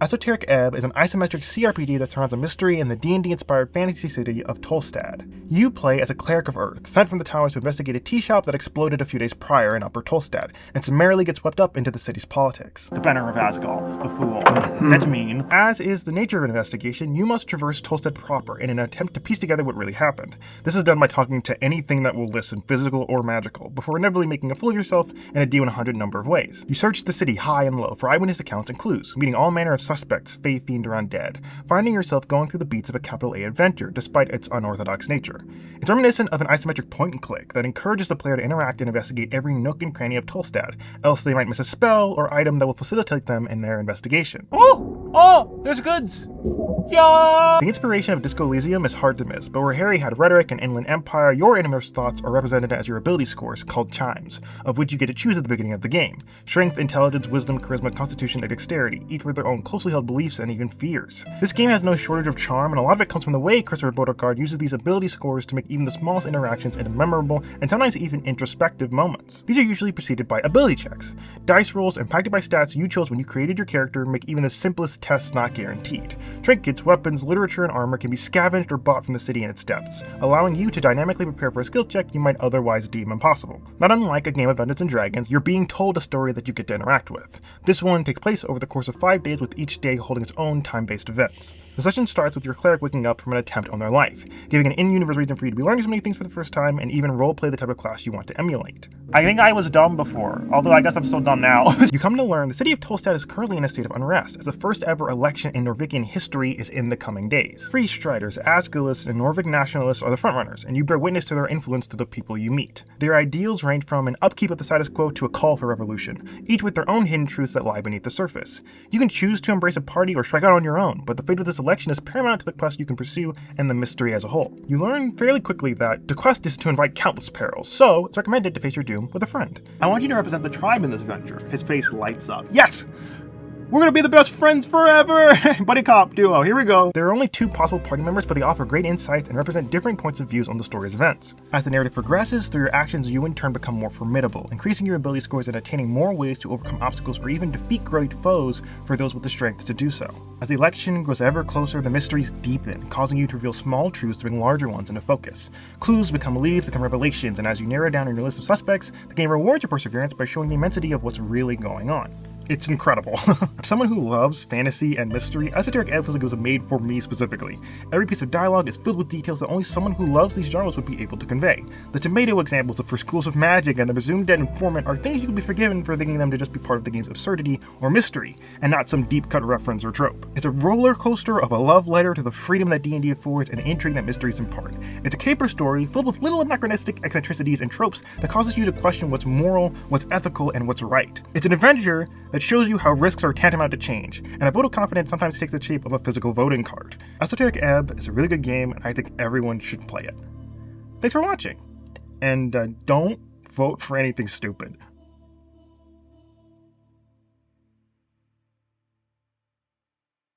Esoteric Ebb is an isometric CRPG that surrounds a mystery in the D&D-inspired fantasy city of Tolstad. You play as a cleric of Earth, sent from the towers to investigate a tea shop that exploded a few days prior in Upper Tolstad, and summarily gets swept up into the city's politics. The banner of Asgol, the fool. That's mean. As is the nature of an investigation, you must traverse Tolstad proper in an attempt to piece together what really happened. This is done by talking to anything that will listen, physical or magical, before inevitably making a fool of yourself in a D100 number of ways. You search the city high and low for eyewitness accounts and clues, meeting all manner of suspects, fae, fiend, or undead, finding yourself going through the beats of a capital A adventure, despite its unorthodox nature. It's reminiscent of an isometric point-and-click that encourages the player to interact and investigate every nook and cranny of Tolstad, else they might miss a spell or item that will facilitate them in their investigation. Oh, there's goods. Yeah. The inspiration of Disco Elysium is hard to miss, but where Harry had rhetoric and Inland Empire, your innermost thoughts are represented as your ability scores, called chimes, of which you get to choose at the beginning of the game. Strength, intelligence, wisdom, charisma, constitution, and dexterity, each with their own closely held beliefs and even fears. This game has no shortage of charm, and a lot of it comes from the way Christopher Beauregard uses these ability scores to make even the smallest interactions into memorable and sometimes even introspective moments. These are usually preceded by ability checks. Dice rolls impacted by stats you chose when you created your character make even the simplest tests not guaranteed. Trinkets, weapons, literature, and armor can be scavenged or bought from the city in its depths, allowing you to dynamically prepare for a skill check you might otherwise deem impossible. Not unlike a game of Dungeons & Dragons, you're being told a story that you get to interact with. This one takes place over the course of 5 days, with each day holding its own time-based events. The session starts with your cleric waking up from an attempt on their life, giving an in-universe reason for you to be learning so many things for the first time, and even roleplay the type of class you want to emulate. I think I was dumb before, although I guess I'm still dumb now. You come to learn the city of Tolstad is currently in a state of unrest, as the first ever election in Norvikian history is in the coming days. Free Striders, Asgilists, and Norvik nationalists are the frontrunners, and you bear witness to their influence to the people you meet. Their ideals range from an upkeep of the status quo to a call for revolution, each with their own hidden truths that lie beneath the surface. You can choose to embrace a party or strike out on your own, but the fate of this election is paramount to the quest you can pursue and the mystery as a whole. You learn fairly quickly that the quest is to invite countless perils, so it's recommended to face your doom with a friend. I want you to represent the tribe in this venture. His face lights up. Yes! We're gonna be the best friends forever! Buddy cop duo, here we go. There are only 2 possible party members, but they offer great insights and represent different points of views on the story's events. As the narrative progresses, through your actions you in turn become more formidable, increasing your ability scores and attaining more ways to overcome obstacles or even defeat great foes for those with the strength to do so. As the election grows ever closer, the mysteries deepen, causing you to reveal small truths to bring larger ones into focus. Clues become leads, become revelations, and as you narrow down your list of suspects, the game rewards your perseverance by showing the immensity of what's really going on. It's incredible. As someone who loves fantasy and mystery, Esoteric Ebb feels like it was made for me specifically. Every piece of dialogue is filled with details that only someone who loves these genres would be able to convey. The tomato examples of for schools of magic and the presumed dead informant are things you could be forgiven for thinking them to just be part of the game's absurdity or mystery, and not some deep-cut reference or trope. It's a roller coaster of a love letter to the freedom that D&D affords and the intrigue that mysteries impart. It's a caper story filled with little anachronistic eccentricities and tropes that causes you to question what's moral, what's ethical, and what's right. It's an adventure that shows you how risks are tantamount to change, and a vote of confidence sometimes takes the shape of a physical voting card. Esoteric Ebb is a really good game, and I think everyone should play it. Thanks for watching, and don't vote for anything stupid.